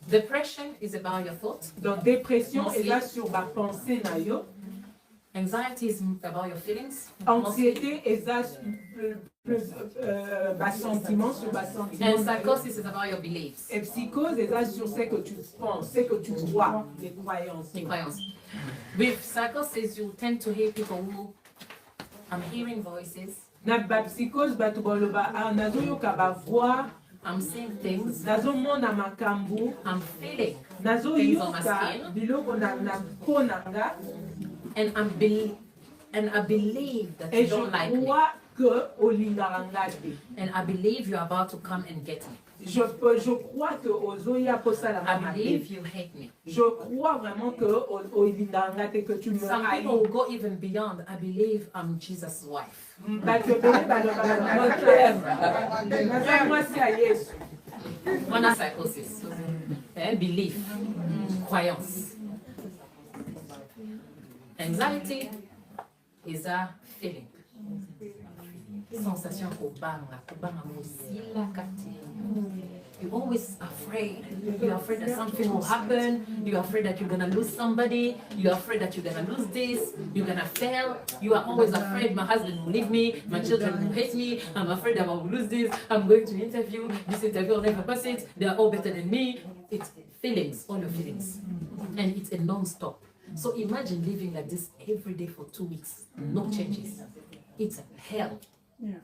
Depression is about your thoughts. Donc dépression eza sur ba pensée na yo. Anxiety is about your feelings. Anxiété eza ba sentiment sur ba sentiment. And psychosis is about your beliefs. Et psychose eza sur ce que tu penses, ce que tu crois, les croyances. Les croyances. With psychosis, you tend to hear people who I'm hearing voices. Na ba psychose bato baloba nazoyoka ba voix. I'm seeing things. Nazomona makambo. I'm feeling nazoyoka biloko na konanga. And I believe that you don't like me. And I believe you're about to come and get me. Je crois que I believe you hate me. Je crois vraiment que tu me Some people will go even beyond. I believe I'm Jesus' wife. One is psychosis. Belief. Croyance. Anxiety is a feeling. Sensation kubanga musila kati. You're always afraid. You're afraid that something will happen. You're afraid that you're gonna lose somebody. You're afraid that you're gonna lose this. You're gonna fail. You are always afraid my husband will leave me. My children will hate me. I'm afraid that I will lose this. I'm going to interview. This interview will never pass it. They are all better than me. It's feelings, all your feelings. And it's a non-stop. So imagine living like this every day for 2 weeks. No changes. It's hell. Yeah.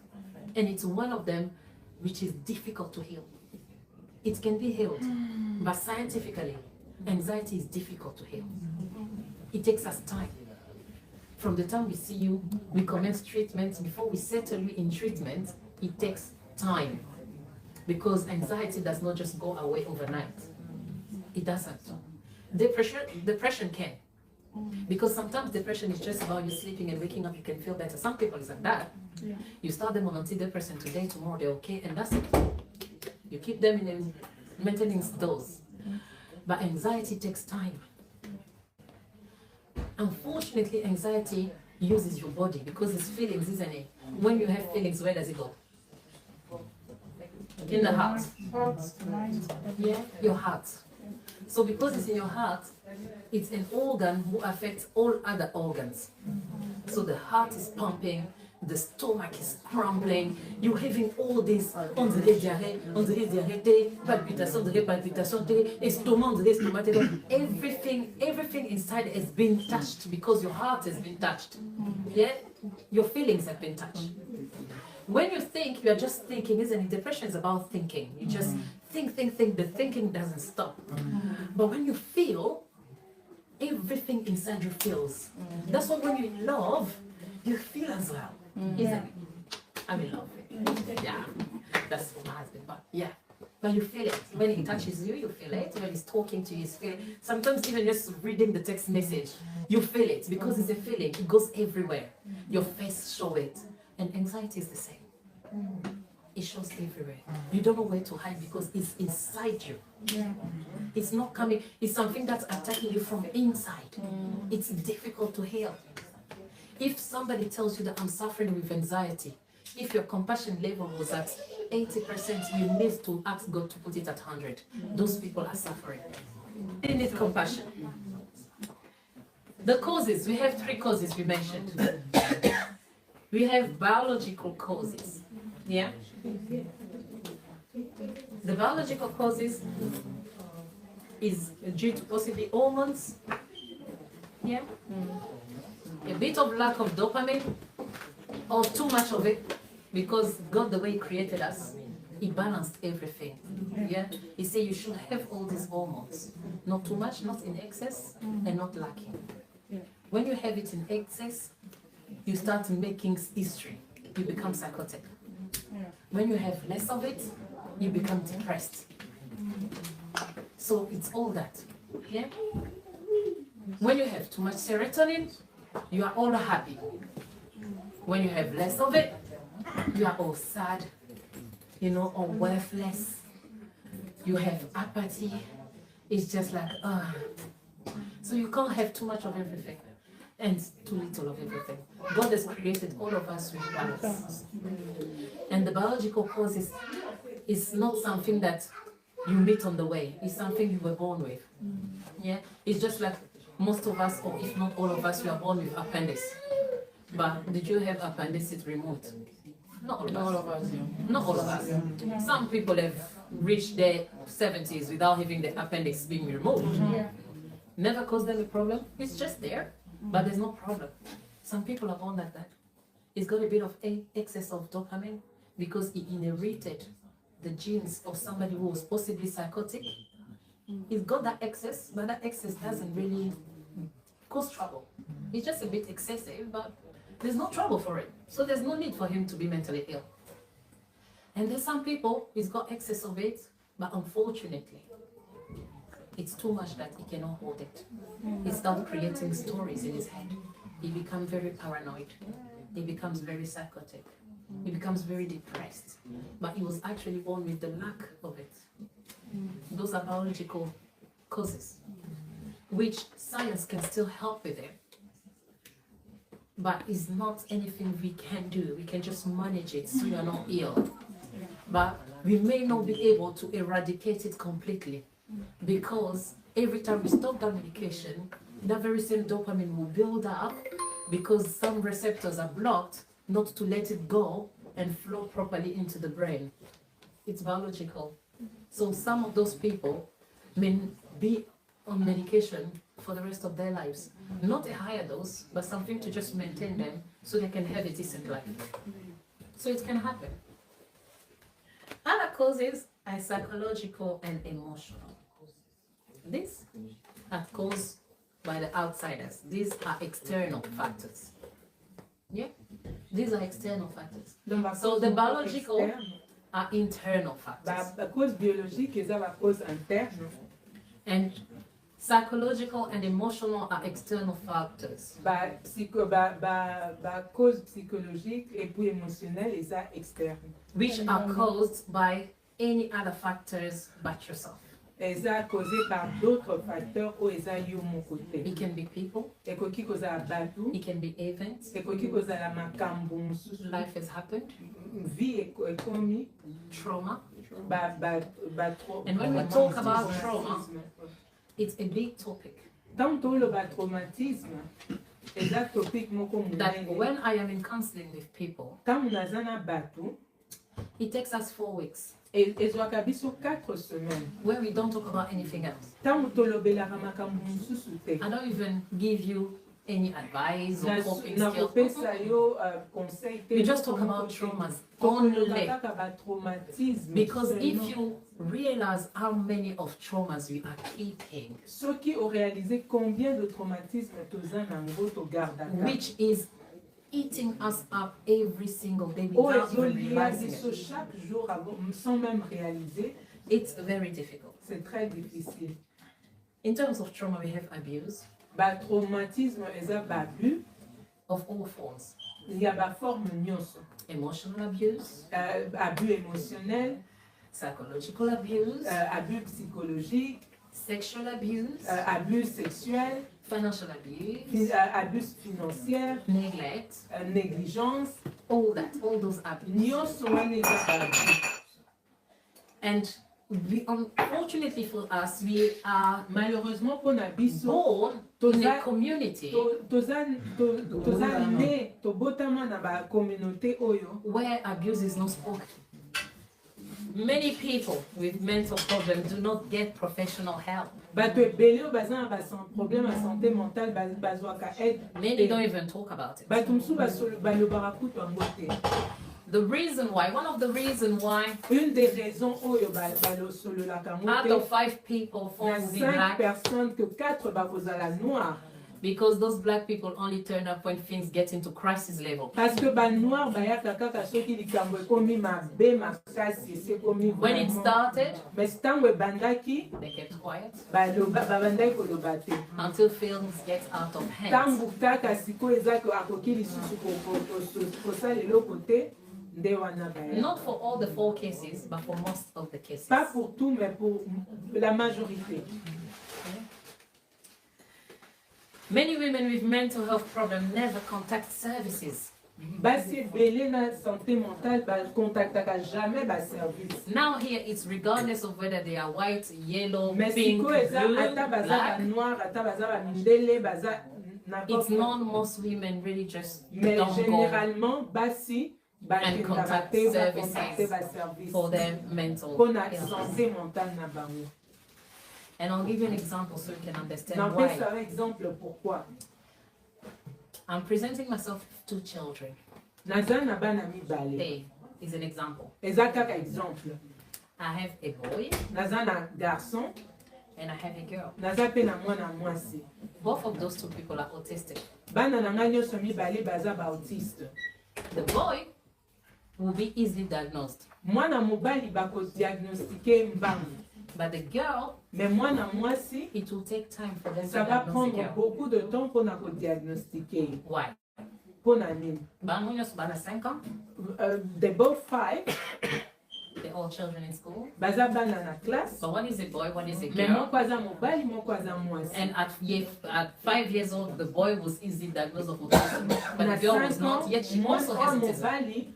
And it's one of them which is difficult to heal. It can be healed, but scientifically, anxiety is difficult to heal. It takes us time. From the time we see you, we commence treatment. Before we settle you in treatment, it takes time. Because anxiety does not just go away overnight. It doesn't. Depression can. Because sometimes depression is just about you sleeping and waking up, you can feel better. Some people is like that. Yeah. You start them on antidepressant today, tomorrow they're okay, and that's it. You keep them in a maintenance dose. But anxiety takes time. Unfortunately, anxiety uses your body because it's feelings, isn't it? When you have feelings, where does it go? In the heart. Yeah, your heart. So because it's in your heart, it's an organ who affects all other organs. So the heart is pumping, the stomach is crumbling, you're having all this, on dirait diarrhée, palpitation, estomac, everything inside has been touched because your heart has been touched. Yeah? Your feelings have been touched. When you think, you're just thinking, isn't it? Depression is about thinking. You just think. The thinking doesn't stop. But when you feel, everything inside you feels. That's why when you're in love, you feel as well. Isn't it? I'm in love. Yeah. That's my husband. But yeah. But you feel it. When he touches you, you feel it. When he's talking to you, you feel it. Sometimes even just reading the text message, you feel it because it's a feeling. It goes everywhere. Your face shows it. And anxiety is the same. It shows everywhere. You don't know where to hide because it's inside you. Yeah. It's not coming. It's something that's attacking you from inside. It's difficult to heal. If somebody tells you that I'm suffering with anxiety, if your compassion level was at 80%, you need to ask God to put it at 100. Those people are suffering. They need compassion. The causes, we have 3 causes we mentioned. We have biological causes. Yeah? The biological causes is due to possibly hormones. Yeah? A bit of lack of dopamine or too much of it, because God, the way He created us, He balanced everything. Yeah? He said you should have all these hormones. Not too much, not in excess, and not lacking. When you have it in excess, you start making history. You become psychotic. When you have less of it, you become depressed. So it's all that. Yeah? When you have too much serotonin, you are all happy. When you have less of it, you are all sad, or worthless. You have apathy. It's just like, So you can't have too much of everything and too little of everything. God has created all of us with balance. And the biological cause is not something that you meet on the way. It's something you were born with. Yeah, it's just like most of us, or if not all of us, we are born with appendix. But did you have appendix removed? Not all of us. Not all of us. Some people have reached their 70s without having the appendix being removed. Never caused them a problem. It's just there, but there's no problem. Some people are born like that. It's got a bit of excess of dopamine because it inherited the genes of somebody who was possibly psychotic. He's got that excess, but that excess doesn't really cause trouble. It's just a bit excessive, but there's no trouble for it. So there's no need for him to be mentally ill. And there's some people, he's got excess of it, but unfortunately, it's too much that he cannot hold it. He starts creating stories in his head. He becomes very paranoid. He becomes very psychotic. He becomes very depressed. But he was actually born with the lack of it. Those are biological causes, which science can still help with it. But it's not anything we can do. We can just manage it so you're not ill. But we may not be able to eradicate it completely, because every time we stop that medication, that very same dopamine will build up because some receptors are blocked, not to let it go and flow properly into the brain. It's biological. So some of those people may be on medication for the rest of their lives. Not a higher dose, but something to just maintain them so they can have a decent life. So it can happen. Other causes are psychological and emotional. These are caused by the outsiders. These are external factors. Yeah? These are external factors. So the biological are internal factors. La cause biologique est la cause interne. And psychological and emotional are external factors. Cause psychologique et puis émotionnelle est ça externe. Which are caused by any other factors but yourself. Et ça causé par d'autres facteurs ou ça yo mon côté. It can be people. Et koki koza batu. It can be events. Et koki koza la makambo mususu. Life has happened. Vie est commis. Trauma. Trop. And when we talk about trauma, it's a big topic. Tant on le traumatisme, et ça topic moko that when I am in counseling with people, tant nazana batu, it takes us 4 weeks. Et zo kabiso 4 semaines. Where we don't talk about anything else. Tant tolobela makambo mususu te. I don't even give you any advice or coping skills. We just talk about traumas only. Because if you realize how many of traumas we are keeping, which is eating us up every single day without even realizing it, it's very difficult. C'est très difficile. In terms of trauma, we have abuse. Traumatisme est abus of all forms. Il y a ba forme nyonso. Emotional abuse, abus émotionnel, psychological abuse, abus psychologique, sexual abuse, abus sexuel, financial abuse, abus financier, neglect, négligence, all those abuse. Nyonso wana eza abus. And unfortunately for us, we are malheureusement pour na biso born in a community where abuse is not spoken. Many people with mental problems do not get professional help. Many don't even talk about it. The reason why, one of the reasons why, out of 5 people fall in black, because those black people only turn up when things get into crisis level. When it started, they kept quiet until things get out of hand. Not for all the 4 cases, but for most of the cases. Pas pour tout, mais pour la majorité. Many women with mental health problems never contact services. basi ebele na santé mentale bakontaktaka jamais baservice. Now here it's regardless of whether they are white, yellow, Mais pink, sikoyo eza blue, ata baza black. banoir ata baza bamindele baza It's known most women really just mais don't go généralement basi and bakendaka contact te bacontacte services baservice for their mental mpona health. santé mentale na bango. And I'll give you an example so you can understand Nampesa why. un exemple pourquoi. I'm presenting myself with 2 children. Naza na bana mibale. They is an example. Eza kaka exemple. I have a boy Naza na garçon, and I have a girl. naza pe na mwana mwasi. Both of those 2 people are autistic. Bana na nga nyonso mibale baza bautiste. The boy will be easily diagnosed, Mwana mobali bakodiagnostike mbangu. but the girl, Mais mwana mwasi, it will take time for them to ça va diagnose the prendre girl. beaucoup de temps pour na kodiagnostiquer. Why? Pona nini? Bangunyos bana 5 ans, They both 5, they're all children in school. baza bana na classe. But one is a boy, one is a Mais girl. moko aza mobali, moko aza mwasi. And at 5 years old, the boy was easily diagnosed of autism, but Na the girl 5 was not. Yet she ans, also has mwana autism. mobali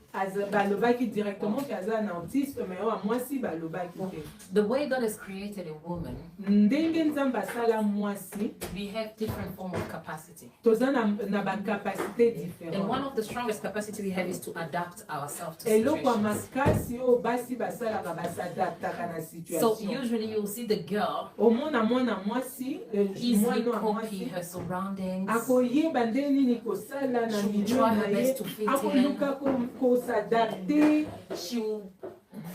balobaki directement ke aza na autiste, mais oyo mwasi balobaki te. The way God has created a woman, Ndenge nzambe asala mwasi, we have different form of capacity. toza na bacapacité And one différente. of the strongest capacity we have is to adapt ourselves to eloko ya situations. makasi oyo basi basalaka basadaptaka na So situation. usually you'll see the girl omona mwana mwasi easily mwana wa copy mwasi her surroundings. akoyeba ndenge nini kosala na She will milio try na her ye best to fit akoluka kosadapte She will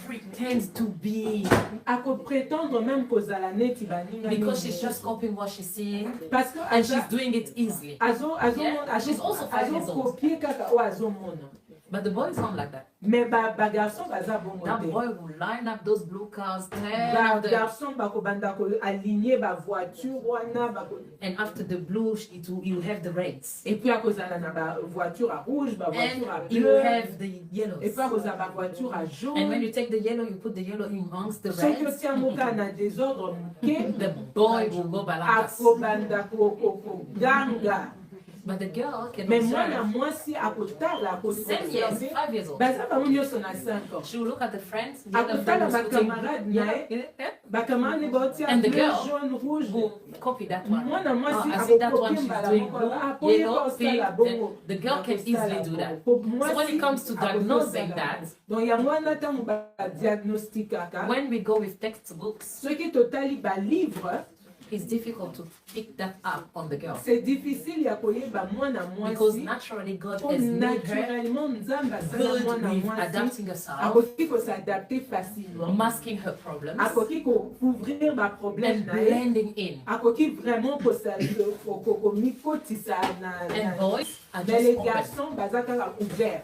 pretend to be akoprétendre même kozala neti baninga because she's just copying what she's seeing parce que and she's doing it easily. Yeah, she's also 5 years old. azokopie kaka oyo azomona. But the boy is not like that. Mais bagarçon baza bongo That te. boy will line up those blue cars, turn up the, Bagarçon bakobanda koaligner bavoiture wana and after the blue, you have the reds. et puis akozala na bavoiture à rouge bavoiture à And you bleu have the et yellows. puis akozala bavoiture à And when jaune. you take the yellow, you put the yellow amongst the soki reds. otia moka na désordre moke The boy will go balanced. akobanda koganga. But the girl can Mais mwana observe. mwasi akotala 7 years, 5 years old. baza bango nyonso na 5 ans. She will look at the friends, the other akotala friends putting bakamarade na yellow, ye yeah, bakamarade baotia And the bleu girl jaune rouge. will copy that one. mwana mwasi I see that one, akokopie she's mbala doing moko blue, akoyeba yellow, pink. osala bongo. The girl can easily do that. Po So when it comes to mwasi diagnosing akosala that, bongo. Donc yango wana ntango badiagnostikaka when we go with textbooks, soki totali balivre it's difficult to pick that up on the girl. c'est difficile ya koyeba mwana Because mwasi naturally God po has made her naturellement nzambe asala good mwana with mwasi adapting herself, akoki kosadapte facilement masking her problems, akoki kocouvrir baproblème and na ye blending in. akoki vraiment komikotisa And boys are mais les just open. garçons baza kaka ouvert.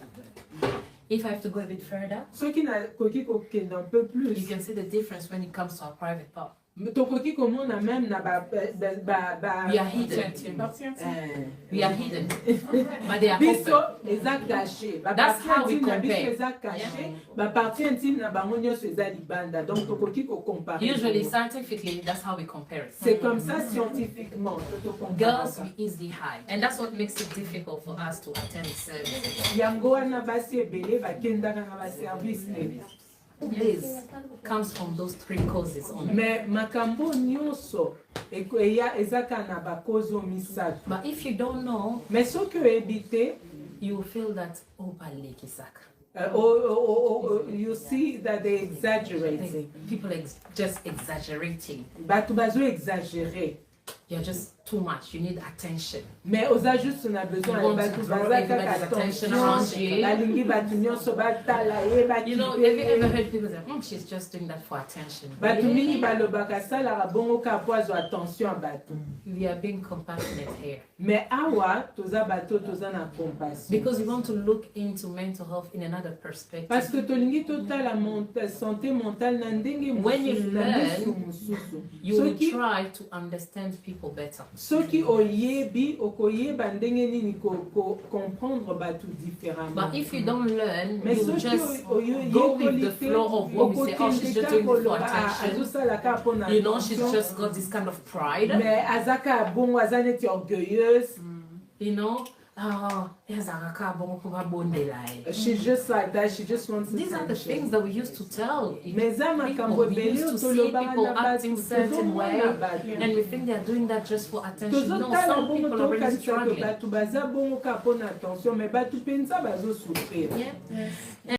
If I have to go a bit further, soki nakoki kokende un peu you plus can see the difference when it comes to our private part. tokoki komona même na We are hidden. We are hidden, but they are biso open. eza caché That's how we baparti intime na biso compare. eza caché baparti intime na bango nyonso eza libanda donc tokoki kocompare. Usually, scientifically, that's how we compare it. c'est comme ça scientifiquement Girls, we easily hide, and that's what makes it difficult for us to attend service. yango wana basi ebele bakendaka na baservice te. This comes from those 3 causes only. mais makambo nyonso eza kaka na bakozo misato. But if you don't know, mais soki oyebi te you will feel that oh, palekisaka. you see that they exaggerate. People just exaggerating. bato bazo exagere You're just too much. You need attention. mais oza juste na besoin You ya want bato to draw baza kaka everybody's attention around you. attention balingi bato nyonso batala ye You know, have you ever bakipe heard people say, she's just doing that for attention? bato mingi Really? balobaka asalaka bongo ka po azwa attention ya bato. We are being compassionate here. mais awa toza bato toza na compassion Because we want to look into mental health in another perspective. parce que tolingi totala santé mentale na ndenge When you mosusu na learn, misu mosusu. You will Soki- try to understand people better. soki oyebi okoyeba ndenge nini comprendre bato différemment. But if you don't learn, mais you soki just oyekoli go with the te, flow of what we say. Oh, she's just doing it for attention. azosalaka mpo na You know, she's attention. just got this kind of pride. mais azaka bongo aza neti orgueilleuse. You know, oh, ezalaka bon pour abondela. She's just like that. She just wants These are the attention. things that we used to tell Mais za makambo people. We ebele used to oyo see tolobaka people na acting bato certain way, tozomona bato and we think they're doing that just for attention. No, tozotala some bongo people are really tokanisaka struggling. bato baza bongo ka mpona attention mais bato mpenza bazosouffrir. Yeah.